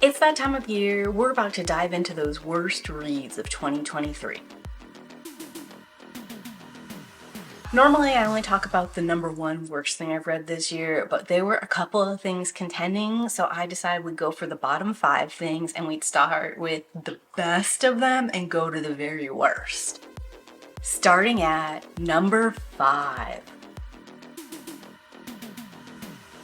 It's that time of year. We're about to dive into those worst reads of 2023. Normally, I only talk about the number one worst thing I've read this year, but there were a couple of things contending, so I decided we'd go for the bottom 5 things and we'd start with the best of them and go to the very worst. Starting at number 5.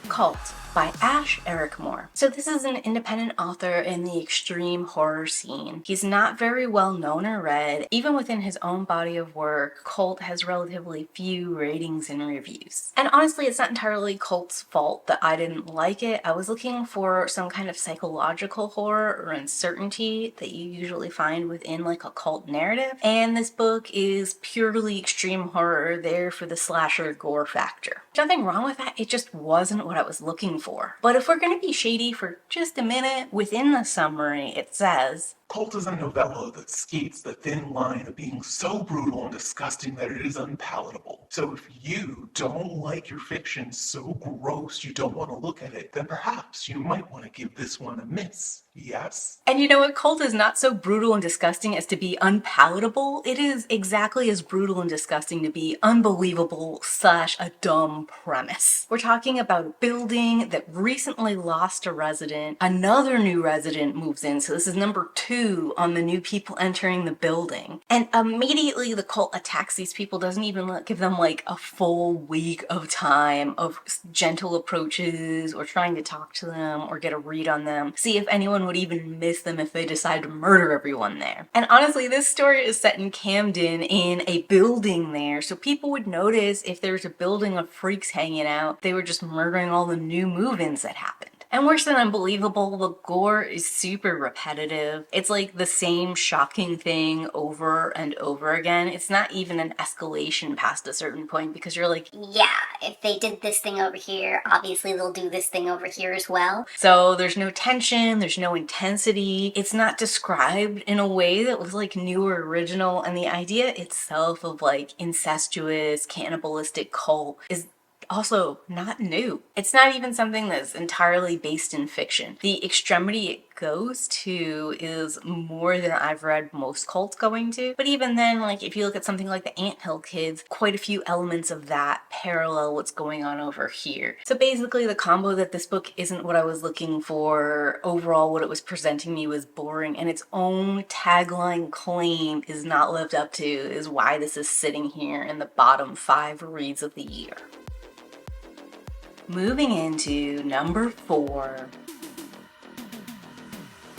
Cult by Ashmore. So this is an independent author in the extreme horror scene. He's not very well known or read. Even within his own body of work, Cult has relatively few ratings and reviews. And honestly, it's not entirely Cult's fault that I didn't like it. I was looking for some kind of psychological horror or uncertainty that you usually find within like a cult narrative. And this book is purely extreme horror, there for the slasher gore factor. Nothing wrong with that, it just wasn't what I was looking for. But if we're going to be shady for just a minute, within the summary it says, Cult is a novella that skates the thin line of being so brutal and disgusting that it is unpalatable. So if you don't like your fiction so gross you don't want to look at it, then perhaps you might want to give this one a miss. Yes? And you know what? Cult is not so brutal and disgusting as to be unpalatable. It is exactly as brutal and disgusting to be unbelievable / a dumb premise. We're talking about a building that recently lost a resident. Another new resident moves in, so this is number 2 on the new people entering the building. And immediately the cult attacks these people, doesn't even give them like a full week of time of gentle approaches or trying to talk to them or get a read on them. See if anyone would even miss them if they decide to murder everyone there. And honestly, this story is set in Camden in a building there, so people would notice if there's a building of freaks hanging out, they were just murdering all the new move-ins that happened. And worse than unbelievable, the gore is super repetitive. It's like the same shocking thing over and over again. It's not even an escalation past a certain point because you're like, yeah, if they did this thing over here, obviously they'll do this thing over here as well. So there's no tension, there's no intensity. It's not described in a way that was like new or original, and the idea itself of like incestuous, cannibalistic cult is also not new. It's not even something that's entirely based in fiction. The extremity it goes to is more than I've read most cults going to. But even then, like if you look at something like the Anthill Kids, quite a few elements of that parallel what's going on over here. So basically the combo that this book isn't what I was looking for, overall what it was presenting me was boring, and its own tagline claim is not lived up to, is why this is sitting here in the bottom 5 reads of the year. Moving into number 4,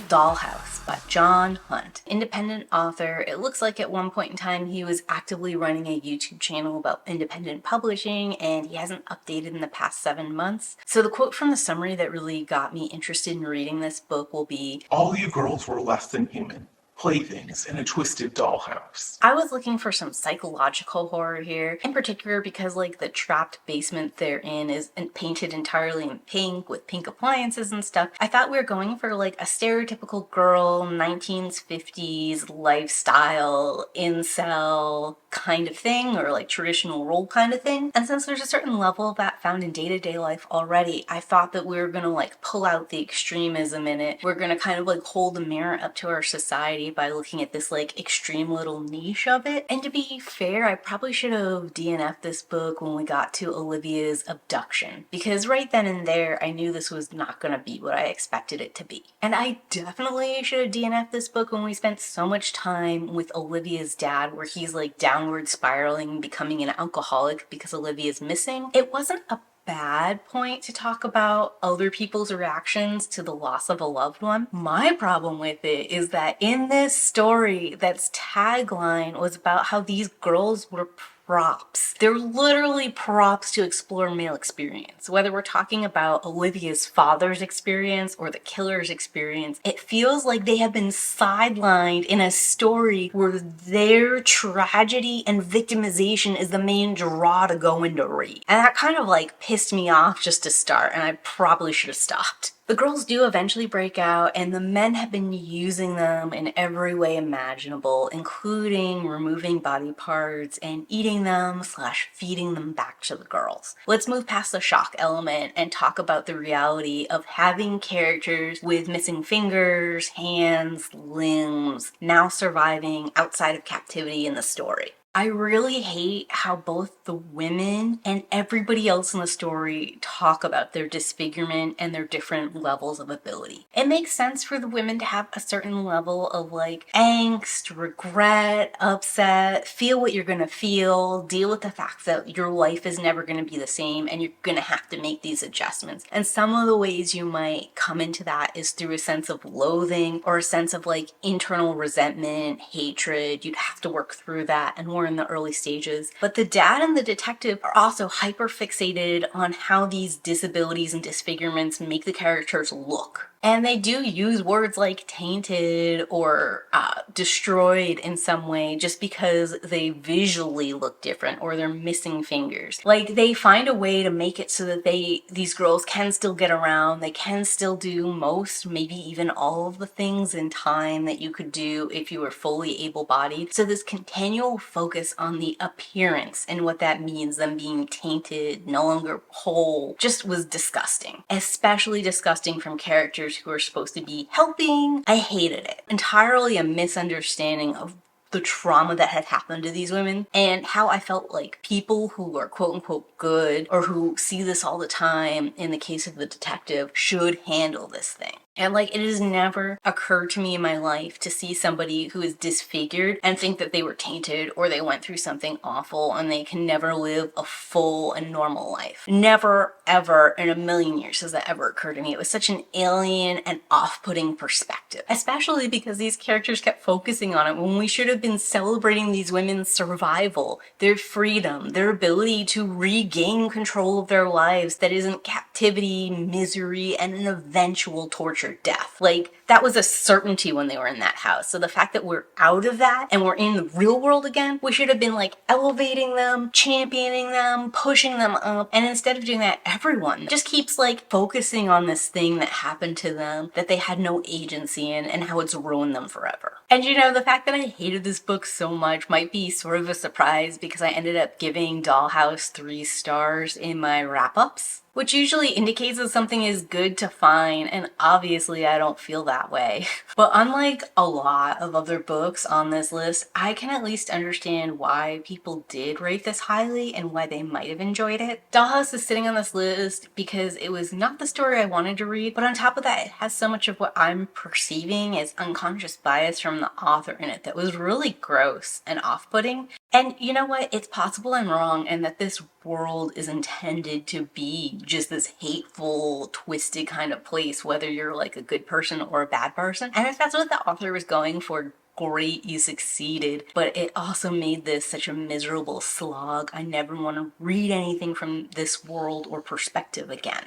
Dollhouse by John Hunt. Independent author. It looks like at one point in time he was actively running a YouTube channel about independent publishing, and he hasn't updated in the past 7 months. So the quote from the summary that really got me interested in reading this book will be, All you girls were less than human. Playthings in a twisted dollhouse. I was looking for some psychological horror here, in particular because like the trapped basement they're in is painted entirely in pink with pink appliances and stuff. I thought we were going for like a stereotypical girl 1950s lifestyle incel kind of thing, or like traditional role kind of thing. And since there's a certain level of that found in day-to-day life already, I thought that we were gonna like pull out the extremism in it. We're gonna kind of like hold a mirror up to our society by looking at this like extreme little niche of it. And to be fair, I probably should have DNF'd this book when we got to Olivia's abduction, because right then and there I knew this was not gonna be what I expected it to be. And I definitely should have DNF'd this book when we spent so much time with Olivia's dad, where he's like downward spiraling, becoming an alcoholic because Olivia's missing. It wasn't a bad point to talk about other people's reactions to the loss of a loved one. My problem with it is that in this story, that's tagline was about how these girls were props. They're literally props to explore male experience. Whether we're talking about Olivia's father's experience or the killer's experience, it feels like they have been sidelined in a story where their tragedy and victimization is the main draw to go into read. And that kind of like pissed me off just to start, and I probably should have stopped. The girls do eventually break out, and the men have been using them in every way imaginable, including removing body parts and eating them / feeding them back to the girls. Let's move past the shock element and talk about the reality of having characters with missing fingers, hands, limbs, now surviving outside of captivity in the story. I really hate how both the women and everybody else in the story talk about their disfigurement and their different levels of ability. It makes sense for the women to have a certain level of like angst, regret, upset, feel what you're gonna feel, deal with the fact that your life is never gonna be the same and you're gonna have to make these adjustments. And some of the ways you might come into that is through a sense of loathing or a sense of like internal resentment, hatred. You'd have to work through that, and in the early stages. But the dad and the detective are also hyper fixated on how these disabilities and disfigurements make the characters look. And they do use words like tainted or destroyed in some way just because they visually look different or they're missing fingers. Like they find a way to make it so that these girls can still get around, they can still do most, maybe even all of the things in time that you could do if you were fully able-bodied. So this continual focus on the appearance and what that means, them being tainted, no longer whole, just was disgusting. Especially disgusting from characters who are supposed to be helping. I hated it. Entirely a misunderstanding of the trauma that had happened to these women and how I felt like people who are quote unquote good or who see this all the time in the case of the detective should handle this thing. And like, it has never occurred to me in my life to see somebody who is disfigured and think that they were tainted or they went through something awful and they can never live a full and normal life. Never, ever in a million years has that ever occurred to me. It was such an alien and off-putting perspective, especially because these characters kept focusing on it when we should have been celebrating these women's survival, their freedom, their ability to regain control of their lives that isn't captivity, misery, and an eventual torture death. Like, that was a certainty when they were in that house. So the fact that we're out of that and we're in the real world again, we should have been like elevating them, championing them, pushing them up. And instead of doing that, everyone just keeps like focusing on this thing that happened to them that they had no agency in and how it's ruined them forever. And you know, the fact that I hated this book so much might be sort of a surprise because I ended up giving Dollhouse 3 stars in my wrap-ups, which usually indicates that something is good to fine, and obviously I don't feel that way. But unlike a lot of other books on this list, I can at least understand why people did rate this highly and why they might have enjoyed it. Dollhouse is sitting on this list because it was not the story I wanted to read, but on top of that, it has so much of what I'm perceiving as unconscious bias from the author in it that was really gross and off-putting. And you know what? It's possible I'm wrong and that this world is intended to be just this hateful, twisted kind of place, whether you're like a good person or a bad person. And if that's what the author was going for, great, you succeeded. But it also made this such a miserable slog. I never want to read anything from this world or perspective again.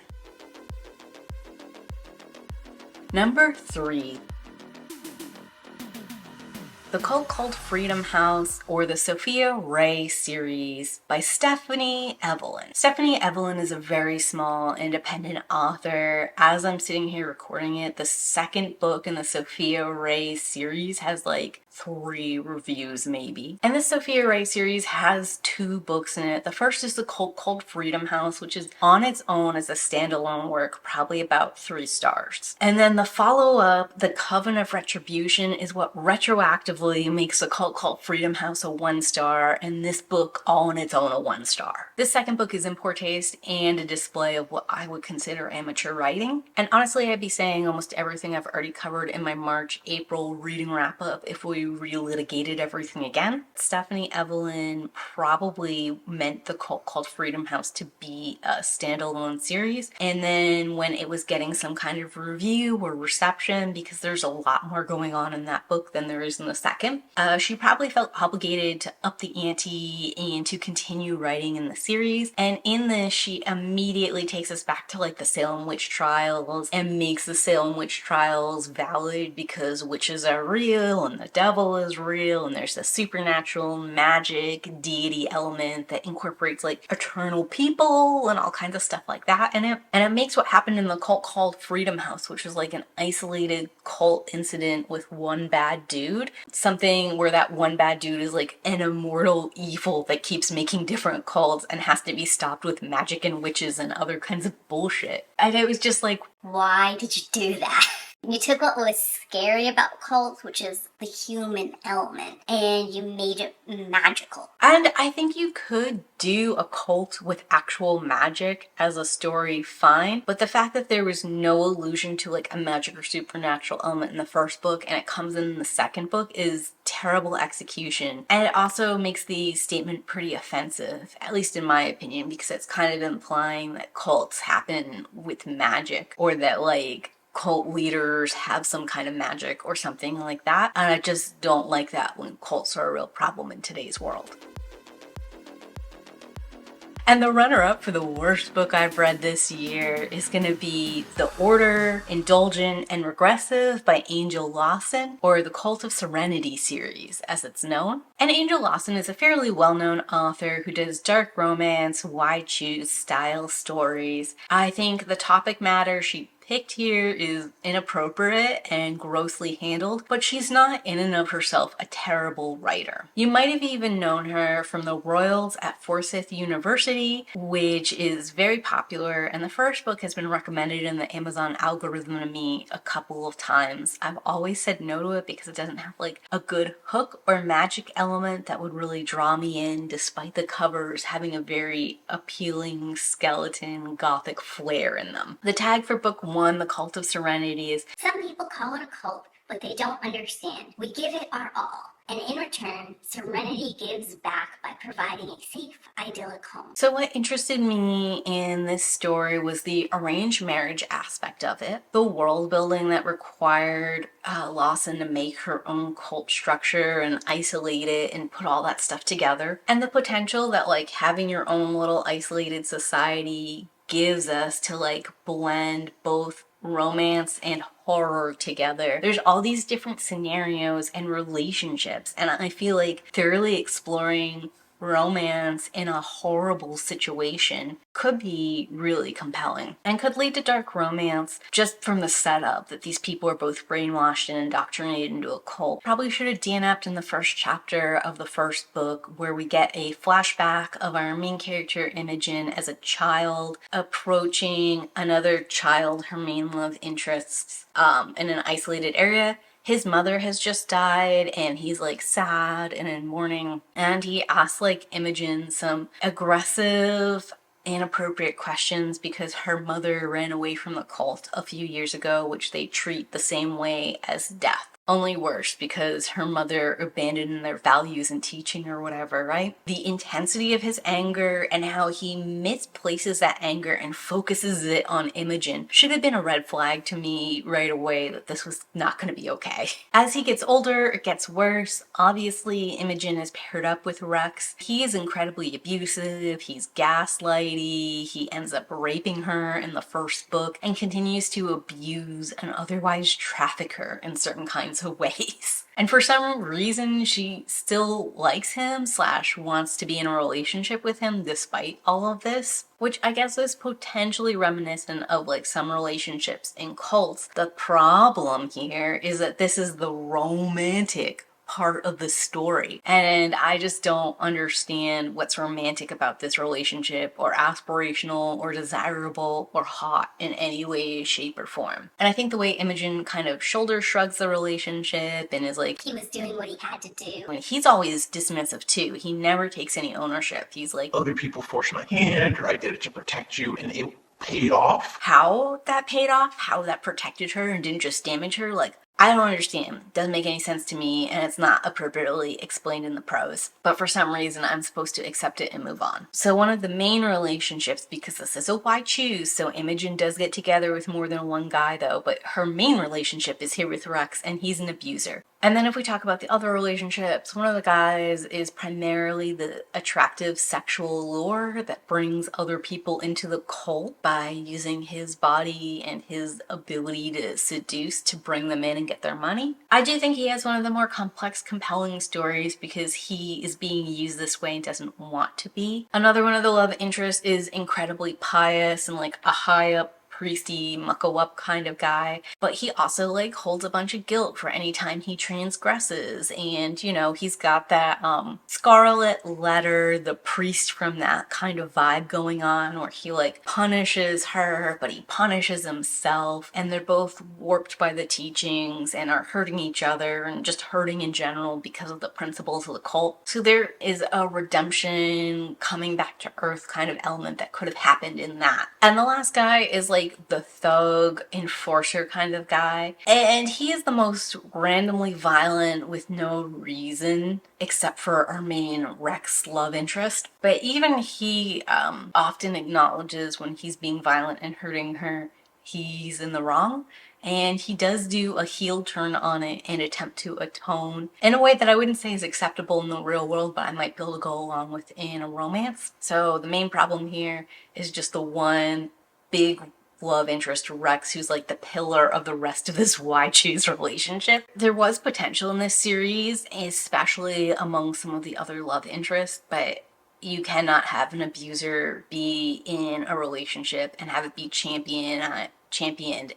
Number 3. The Cult called Freedom House, or the Sophia Ray series by Stephanie Evelyn. Stephanie Evelyn is a very small independent author. As I'm sitting here recording it, the second book in the Sophia Ray series has like 3 reviews maybe. And the Sophia Ray series has 2 books in it. The first is The Cult called Freedom House, which is on its own as a standalone work, probably about 3 stars. And then the follow-up, The Coven of Retribution, is what retroactively makes The Cult called Freedom House a 1 star, and this book all on its own a 1 star. This second book is in poor taste and a display of what I would consider amateur writing. And honestly, I'd be saying almost everything I've already covered in my March-April reading wrap-up if we relitigated everything again. Stephanie Evelyn probably meant The Cult called Freedom House to be a standalone series, and then when it was getting some kind of review or reception, because there's a lot more going on in that book than there is in the second second. She probably felt obligated to up the ante and to continue writing in the series. And in this, she immediately takes us back to like the Salem witch trials and makes the Salem witch trials valid because witches are real and the devil is real and there's the supernatural magic deity element that incorporates like eternal people and all kinds of stuff like that in it. And it makes what happened in the cult called Freedom House, which was like an isolated cult incident with one bad dude, something where that one bad dude is like an immortal evil that keeps making different cults and has to be stopped with magic and witches and other kinds of bullshit. And it was just like, why did you do that? You took what was scary about cults, which is the human element, and you made it magical. and I think you could do a cult with actual magic as a story fine, but the fact that there was no allusion to like a magic or supernatural element in the first book and it comes in the second book is terrible execution. And it also makes the statement pretty offensive, at least in my opinion, because it's kind of implying that cults happen with magic or that like cult leaders have some kind of magic or something like that. And I just don't like that when cults are a real problem in today's world. And the runner-up for the worst book I've read this year is going to be The Order, Indulgent, and Regressive by Angel Lawson, or the Cult of Serendee series, as it's known. And Angel Lawson is a fairly well-known author who does dark romance, why choose style stories. I think the topic matter she picked here is inappropriate and grossly handled, but she's not in and of herself a terrible writer. You might have even known her from The Royals at Forsyth University, which is very popular, and the first book has been recommended in the Amazon algorithm to me a couple of times. I've always said no to it because it doesn't have like a good hook or magic element that would really draw me in, despite the covers having a very appealing skeleton gothic flair in them. The tag for book 1, The Cult of Serendee, is Some people call it a cult, but they don't understand. We give it our all, and in return, Serenity gives back by providing a safe, idyllic home. so what interested me in this story was the arranged marriage aspect of it, the world building that required Lawson to make her own cult structure and isolate it and put all that stuff together, and the potential that like having your own little isolated society gives us to like blend both romance and horror together. There's all these different scenarios and relationships, and I feel like thoroughly exploring romance in a horrible situation could be really compelling and could lead to dark romance just from the setup that these people are both brainwashed and indoctrinated into a cult. Probably should have DNF'd in the first chapter of the first book, where we get a flashback of our main character Imogen as a child approaching another child, her main love interests, in an isolated area. His mother has just died and he's like sad and in mourning, and he asks like Imogen some aggressive, inappropriate questions because her mother ran away from the cult a few years ago, which they treat the same way as death. Only worse because her mother abandoned their values and teaching or whatever, right? The intensity of his anger and how he misplaces that anger and focuses it on Imogen should have been a red flag to me right away that this was not going to be okay. As he gets older, it gets worse. Obviously, Imogen is paired up with Rex. He is incredibly abusive, he's gaslighty, he ends up raping her in the first book and continues to abuse and otherwise traffic her in certain kinds of ways. And for some reason, she still likes him / wants to be in a relationship with him despite all of this, which I guess is potentially reminiscent of like some relationships in cults. The problem here is that this is the romantic part of the story, and I just don't understand what's romantic about this relationship or aspirational or desirable or hot in any way, shape, or form. And I think the way Imogen kind of shoulder shrugs the relationship and is like, He was doing what he had to do. I mean, he's always dismissive too. He never takes any ownership. He's like, Other people forced my hand, or I did it to protect you, and it paid off. how that paid off, how that protected her and didn't just damage her, like, I don't understand. Doesn't make any sense to me, and it's not appropriately explained in the prose. But for some reason, I'm supposed to accept it and move on. So one of the main relationships, because this is a why choose, so Imogen does get together with more than one guy though, but her main relationship is here with Rex, and he's an abuser. And then if we talk about the other relationships, one of the guys is primarily the attractive sexual lure that brings other people into the cult by using his body and his ability to seduce to bring them in and get their money. I do think he has one of the more complex, compelling stories because he is being used this way and doesn't want to be. Another one of the love interests is incredibly pious and like a high up priesty mucko up kind of guy, but he also like holds a bunch of guilt for any time he transgresses, and you know, he's got that Scarlet Letter, the priest from that kind of vibe going on where he like punishes her but he punishes himself, and they're both warped by the teachings and are hurting each other and just hurting in general because of the principles of the cult. So there is a redemption, coming back to earth kind of element that could have happened in that. And the last guy is like the thug enforcer kind of guy, and he is the most randomly violent with no reason except for our main Rex love interest. But even he often acknowledges when he's being violent and hurting her, he's in the wrong. And he does do a heel turn on it and attempt to atone in a way that I wouldn't say is acceptable in the real world, but I might be able to go along with in a romance. So the main problem here is just the one big love interest, Rex, who's like the pillar of the rest of this why choose relationship. There was potential in this series, especially among some of the other love interests, but you cannot have an abuser be in a relationship and have it be championed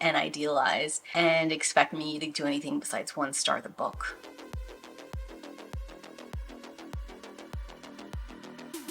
and idealized and expect me to do anything besides 1-star the book.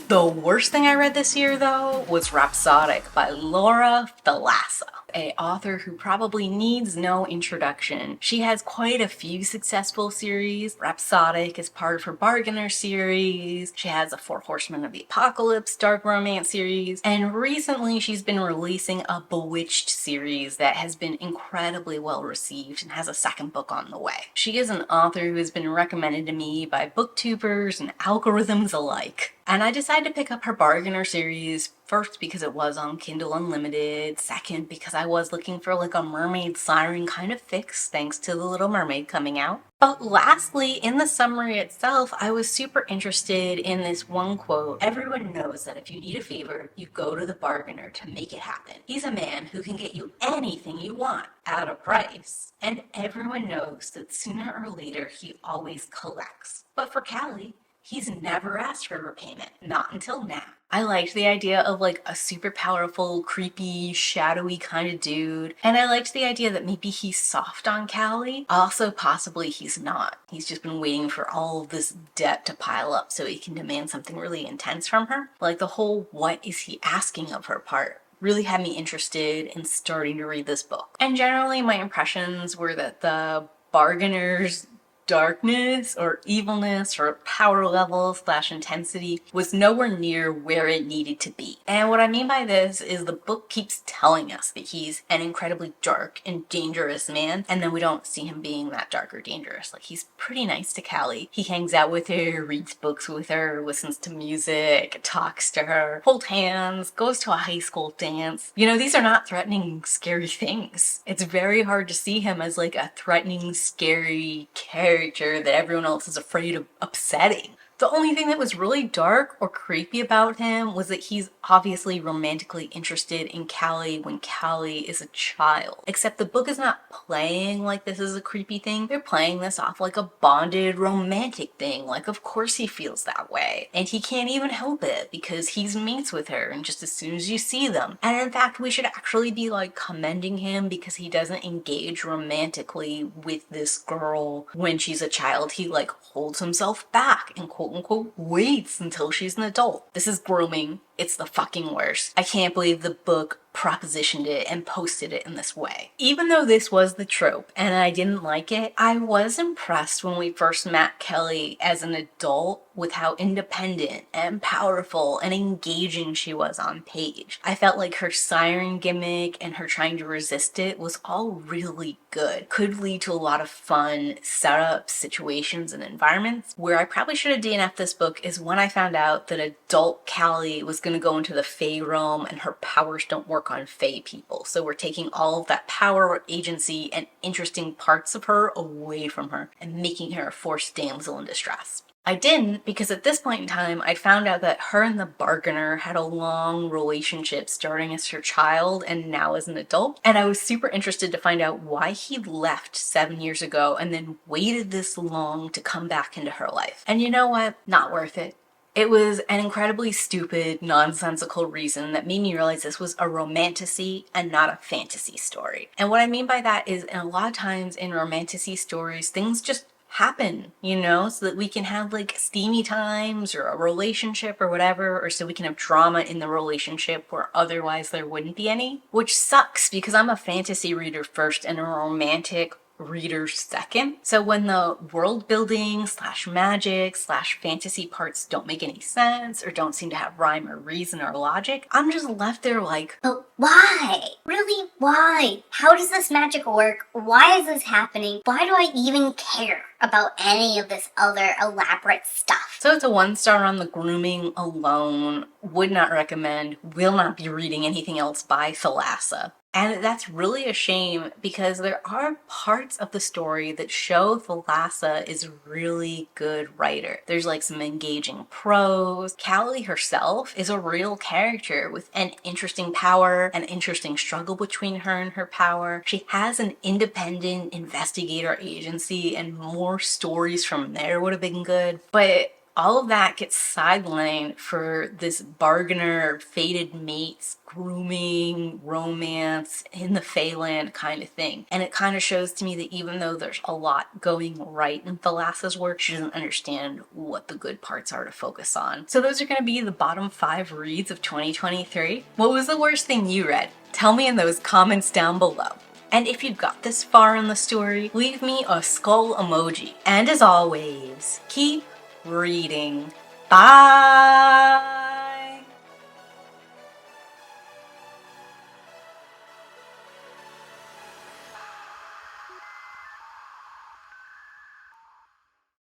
The worst thing I read this year, though, was Rhapsodic by Thalassa, an author who probably needs no introduction. She has quite a few successful series. Rhapsodic is part of her Bargainer series. She has a Four Horsemen of the Apocalypse dark romance series. And recently she's been releasing a Bewitched series that has been incredibly well received and has a second book on the way. She is an author who has been recommended to me by booktubers and algorithms alike. And I decided to pick up her Bargainer series, first because it was on Kindle Unlimited, second because I was looking for like a mermaid siren kind of fix thanks to The Little Mermaid coming out. But lastly, in the summary itself, I was super interested in this one quote. Everyone knows that if you need a favor, you go to the bargainer to make it happen. He's a man who can get you anything you want at a price. And everyone knows that sooner or later he always collects. But for Callie, he's never asked for repayment, not until now. I liked the idea of like a super powerful, creepy, shadowy kind of dude. And I liked the idea that maybe he's soft on Callie. Also, possibly he's not. He's just been waiting for all of this debt to pile up so he can demand something really intense from her. Like the whole what is he asking of her part really had me interested in starting to read this book. And generally my impressions were that the bargainer's darkness or evilness or power level / intensity was nowhere near where it needed to be. And what I mean by this is the book keeps telling us that he's an incredibly dark and dangerous man, and then we don't see him being that dark or dangerous. Like, he's pretty nice to Callie. He hangs out with her, reads books with her, listens to music, talks to her, holds hands, goes to a high school dance. You know, these are not threatening, scary things. It's very hard to see him as like a threatening, scary character that everyone else is afraid of upsetting. The only thing that was really dark or creepy about him was that he's obviously romantically interested in Callie when Callie is a child. Except the book is not playing like this is a creepy thing. They're playing this off like a bonded romantic thing. Like, of course he feels that way. And he can't even help it because he's mates with her and just as soon as you see them. And in fact, we should actually be like commending him because he doesn't engage romantically with this girl when she's a child. He like holds himself back and quote unquote waits until she's an adult. This is grooming. It's the fucking worst. I can't believe the book propositioned it and posted it in this way. Even though this was the trope and I didn't like it, I was impressed when we first met Kelly as an adult with how independent and powerful and engaging she was on page. I felt like her siren gimmick and her trying to resist it was all really good. Could lead to a lot of fun setups, situations, and environments. Where I probably should have DNF'd this book is when I found out that adult Callie was going to go into the Fae realm and her powers don't work work on Fae people. So we're taking all of that power, agency, and interesting parts of her away from her and making her a forced damsel in distress. I didn't because at this point in time, I'd found out that her and the bargainer had a long relationship starting as her child and now as an adult. And I was super interested to find out why he left 7 years ago and then waited this long to come back into her life. And you know what? Not worth it. It was an incredibly stupid, nonsensical reason that made me realize this was a romantasy and not a fantasy story. And what I mean by that is, a lot of times in romantasy stories, things just happen, so that we can have like steamy times or a relationship or whatever, or so we can have drama in the relationship where otherwise there wouldn't be any, which sucks because I'm a fantasy reader first and a romantic reader second. So when the world building / magic / fantasy parts don't make any sense or don't seem to have rhyme or reason or logic, I'm just left there like, but why? Really, why? How does this magic work? Why is this happening? Why do I even care about any of this other elaborate stuff? So it's a 1 star on the grooming alone. Would not recommend. Will not be reading anything else by Thalassa. And that's really a shame because there are parts of the story that show Thalassa is a really good writer. There's like some engaging prose. Callie herself is a real character with an interesting power, an interesting struggle between her and her power. She has an independent investigator agency and more stories from there would have been good. But all of that gets sidelined for this bargainer, fated mates, grooming, romance, in the Phaeland kind of thing. And it kind of shows to me that even though there's a lot going right in Thalassa's work, she doesn't understand what the good parts are to focus on. So those are going to be the bottom 5 reads of 2023. What was the worst thing you read? Tell me in those comments down below. And if you've got this far in the story, leave me a skull emoji. And as always, keep reading. Bye!